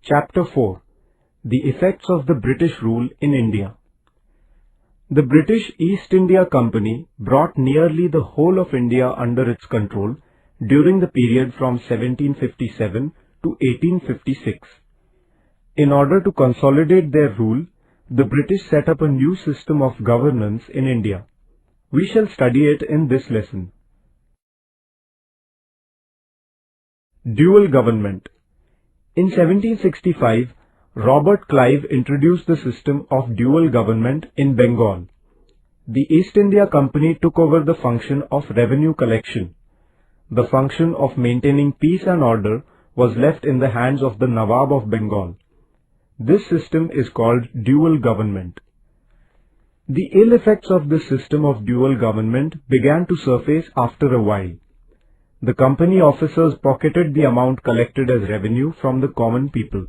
Chapter 4. The Effects of the British Rule in India. The British East India Company brought nearly the whole of India under its control during the period from 1757 to 1856. In order to consolidate their rule, the British set up a new system of governance in India. We shall study it in this lesson. Dual Government. In 1765, Robert Clive introduced the system of dual government in Bengal. The East India Company took over the function of revenue collection. The function of maintaining peace and order was left in the hands of the Nawab of Bengal. This system is called dual government. The ill effects of this system of dual government began to surface after a while. The company officers pocketed the amount collected as revenue from the common people.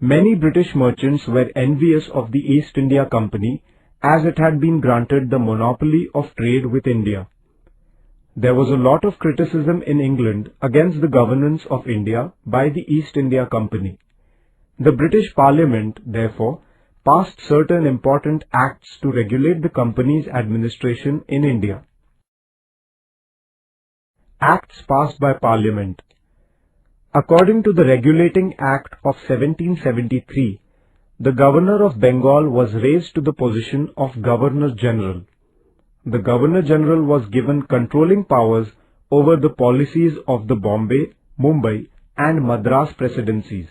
Many British merchants were envious of the East India Company as it had been granted the monopoly of trade with India. There was a lot of criticism in England against the governance of India by the East India Company. The British Parliament, therefore, passed certain important acts to regulate the company's administration in India. Acts passed by Parliament. According to the Regulating Act of 1773, the Governor of Bengal was raised to the position of Governor-General. The Governor-General was given controlling powers over the policies of the Bombay, Mumbai and Madras presidencies.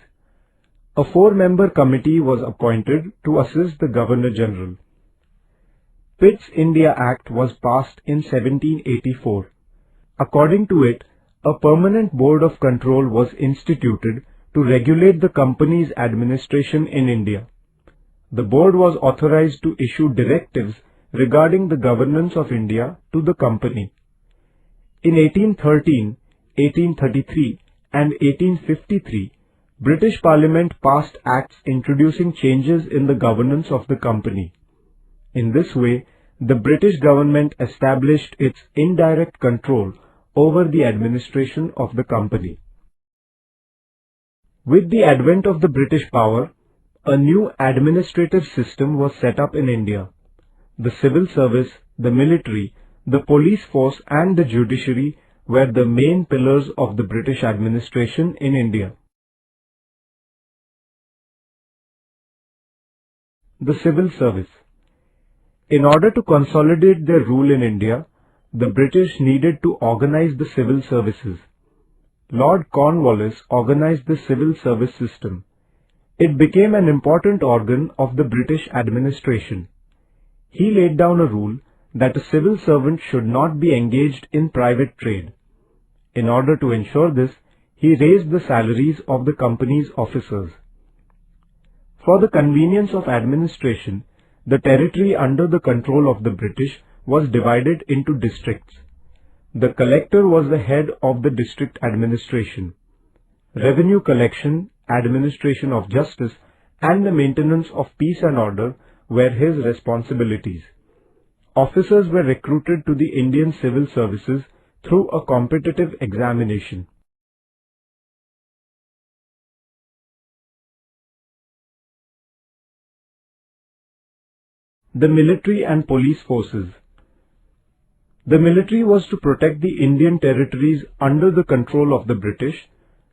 A 4-member committee was appointed to assist the Governor-General. Pitt's India Act was passed in 1784. According to it, a permanent board of control was instituted to regulate the company's administration in India. The board was authorized to issue directives regarding the governance of India to the company. In 1813, 1833 and 1853, British Parliament passed acts introducing changes in the governance of the company. In this way, the British government established its indirect control over the administration of the company. With the advent of the British power, a new administrative system was set up in India. The civil service, the military, the police force and the judiciary were the main pillars of the British administration in India. The civil service. In order to consolidate their rule in India, the British needed to organize the civil services. Lord Cornwallis organized the civil service system. It became an important organ of the British administration. He laid down a rule that a civil servant should not be engaged in private trade. In order to ensure this, he raised the salaries of the company's officers. For the convenience of administration, the territory under the control of the British was divided into districts. The collector was the head of the district administration. Revenue collection, administration of justice, and the maintenance of peace and order were his responsibilities. Officers were recruited to the Indian civil services through a competitive examination. The military and police forces. The military was to protect the Indian territories under the control of the British,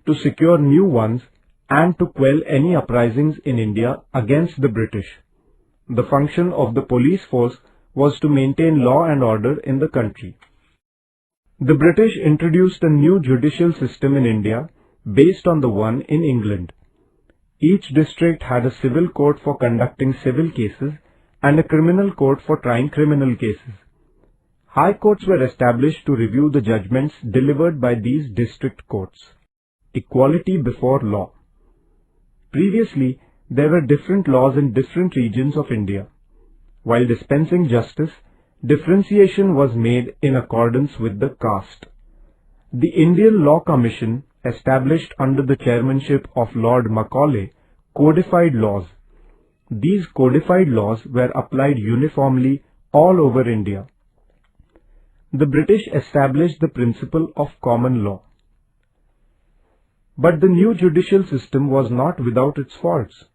to secure new ones, and to quell any uprisings in India against the British. The function of the police force was to maintain law and order in the country. The British introduced a new judicial system in India based on the one in England. Each district had a civil court for conducting civil cases and a criminal court for trying criminal cases. High courts were established to review the judgments delivered by these district courts. Equality before law. Previously, there were different laws in different regions of India. While dispensing justice, differentiation was made in accordance with the caste. The Indian Law Commission, established under the chairmanship of Lord Macaulay, codified laws. These codified laws were applied uniformly all over India. The British established the principle of common law. But the new judicial system was not without its faults.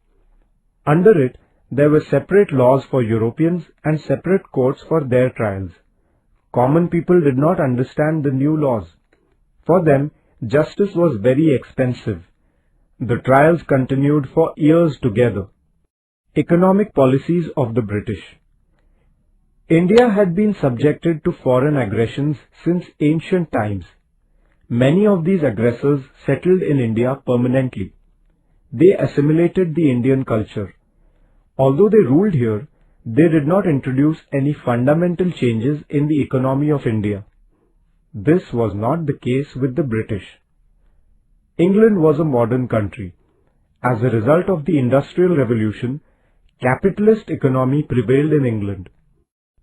Under it, there were separate laws for Europeans and separate courts for their trials. Common people did not understand the new laws. For them, justice was very expensive. The trials continued for years together. Economic policies of the British. India had been subjected to foreign aggressions since ancient times. Many of these aggressors settled in India permanently. They assimilated the Indian culture. Although they ruled here, they did not introduce any fundamental changes in the economy of India. This was not the case with the British. England was a modern country. As a result of the Industrial Revolution, capitalist economy prevailed in England.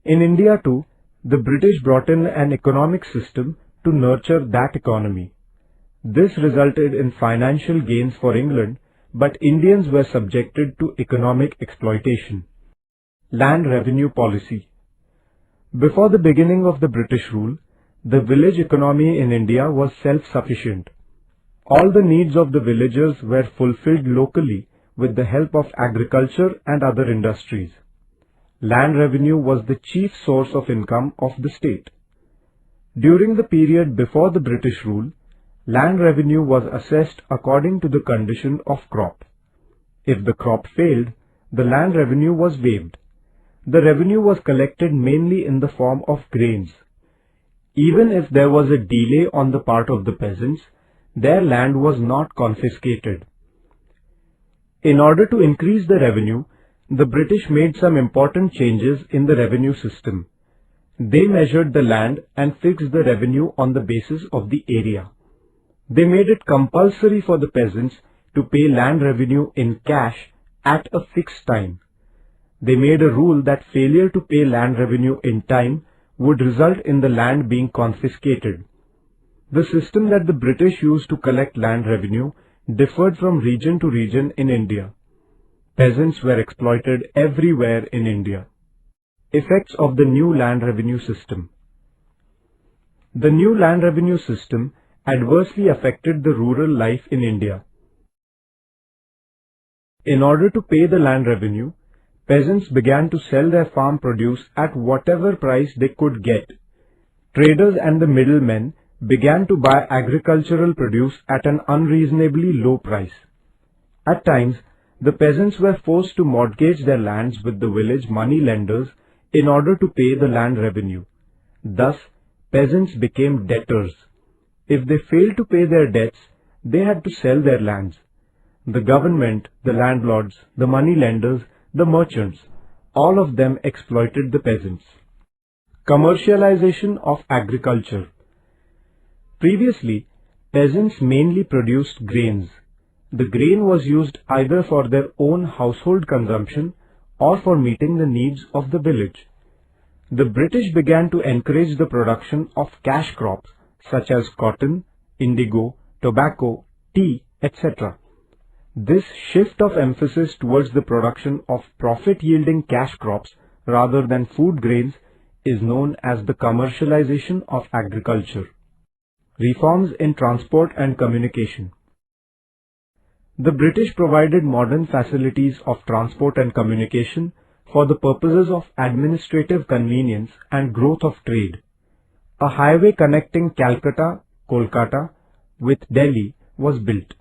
In India too, the British brought in an economic system to nurture that economy. This resulted in financial gains for England, but Indians were subjected to economic exploitation. Land revenue policy. Before the beginning of the British rule, the village economy in India was self-sufficient. All the needs of the villagers were fulfilled locally with the help of agriculture and other industries. Land revenue was the chief source of income of the state. During the period before the British rule, land revenue was assessed according to the condition of crop. If the crop failed, the land revenue was waived. The revenue was collected mainly in the form of grains. Even if there was a delay on the part of the peasants, their land was not confiscated. In order to increase the revenue, the British made some important changes in the revenue system. They measured the land and fixed the revenue on the basis of the area. They made it compulsory for the peasants to pay land revenue in cash at a fixed time. They made a rule that failure to pay land revenue in time would result in the land being confiscated. The system that the British used to collect land revenue differed from region to region in India. Peasants were exploited everywhere in India. Effects of the new land revenue system. The new land revenue system adversely affected the rural life in India. In order to pay the land revenue, peasants began to sell their farm produce at whatever price they could get. Traders and the middlemen began to buy agricultural produce at an unreasonably low price. At times, the peasants were forced to mortgage their lands with the village money lenders in order to pay the land revenue. Thus, peasants became debtors. If they failed to pay their debts, they had to sell their lands. The government, the landlords, the money lenders, the merchants, all of them exploited the peasants. Commercialization of agriculture. Previously, peasants mainly produced grains. The grain was used either for their own household consumption or for meeting the needs of the village. The British began to encourage the production of cash crops such as cotton, indigo, tobacco, tea, etc. This shift of emphasis towards the production of profit-yielding cash crops rather than food grains is known as the commercialization of agriculture. Reforms in transport and communication. The British provided modern facilities of transport and communication for the purposes of administrative convenience and growth of trade. A highway connecting Calcutta, Kolkata, with Delhi was built.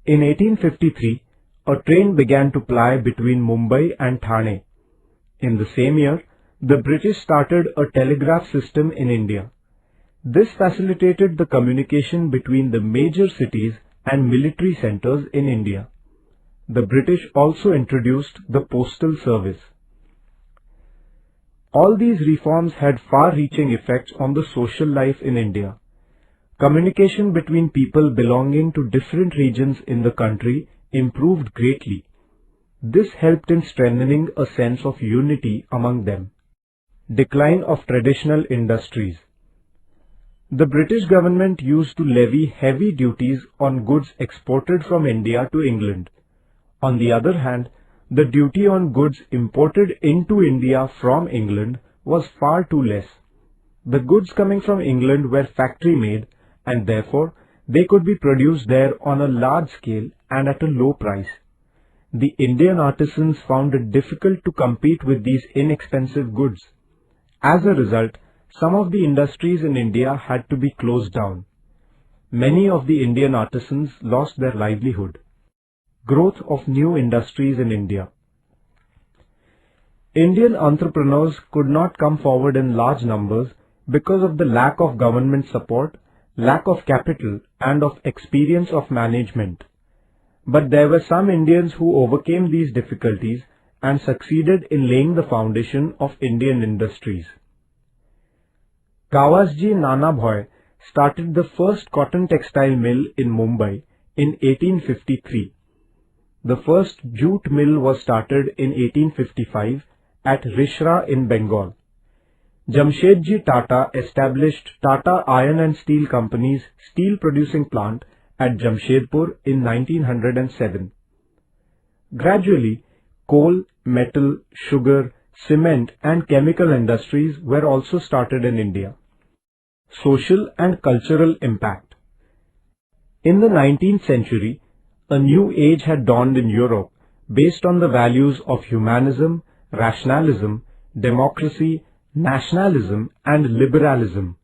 In 1853, a train began to ply between Mumbai and Thane. In the same year, the British started a telegraph system in India. This facilitated the communication between the major cities and military centers in India. The British also introduced the postal service. All these reforms had far-reaching effects on the social life in India. Communication between people belonging to different regions in the country improved greatly. This helped in strengthening a sense of unity among them. Decline of traditional industries. The British government used to levy heavy duties on goods exported from India to England. On the other hand, the duty on goods imported into India from England was far too less. The goods coming from England were factory-made and therefore They could be produced there on a large scale and at a low price. The Indian artisans found it difficult to compete with these inexpensive goods. As a result, some of the industries in India had to be closed down. Many of the Indian artisans lost their livelihood. Growth of new industries in India. Indian entrepreneurs could not come forward in large numbers because of the lack of government support, lack of capital, and of experience of management. But there were some Indians who overcame these difficulties and succeeded in laying the foundation of Indian industries. Gawasji Nanabhoy started the first cotton textile mill in Mumbai in 1853. The first jute mill was started in 1855 at Rishra in Bengal. Jamshedji Tata established Tata Iron and Steel Company's steel producing plant at Jamshedpur in 1907. Gradually, coal, metal, sugar, cement and chemical industries were also started in India. Social and cultural impact. In the 19th century, a new age had dawned in Europe based on the values of humanism, rationalism, democracy, nationalism and liberalism.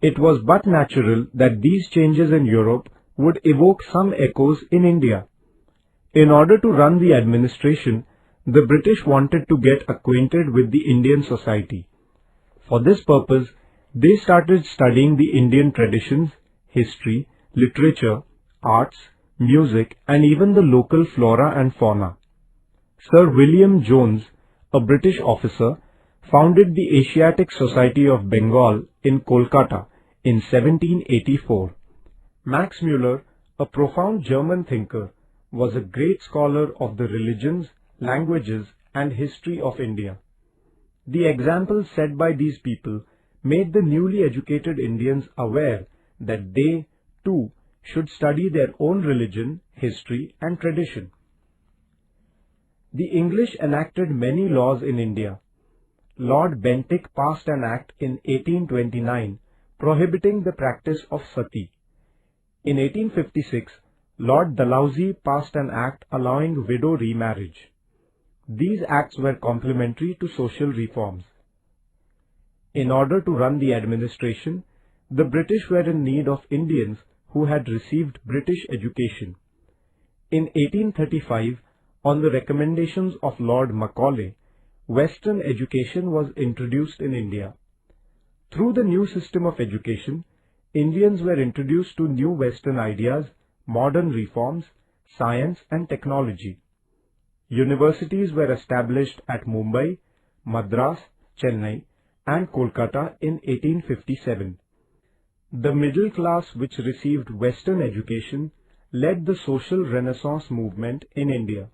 It was but natural that these changes in Europe would evoke some echoes in India. In order to run the administration, the British wanted to get acquainted with the Indian society. For this purpose, they started studying the Indian traditions, history, literature, arts, music and even the local flora and fauna. Sir William Jones, a British officer, founded the Asiatic Society of Bengal in Kolkata in 1784. Max Muller, a profound German thinker, was a great scholar of the religions, languages and history of India. The examples set by these people made the newly educated Indians aware that they, too, should study their own religion, history and tradition. The English enacted many laws in India. Lord Bentinck passed an act in 1829 prohibiting the practice of sati. In 1856, Lord Dalhousie passed an act allowing widow remarriage. These acts were complementary to social reforms. In order to run the administration, the British were in need of Indians who had received British education. In 1835, on the recommendations of Lord Macaulay, Western education was introduced in India. Through the new system of education, Indians were introduced to new Western ideas, modern reforms, science and technology. Universities were established at Mumbai, Madras, Chennai and Kolkata in 1857. The middle class which received Western education led the social renaissance movement in India.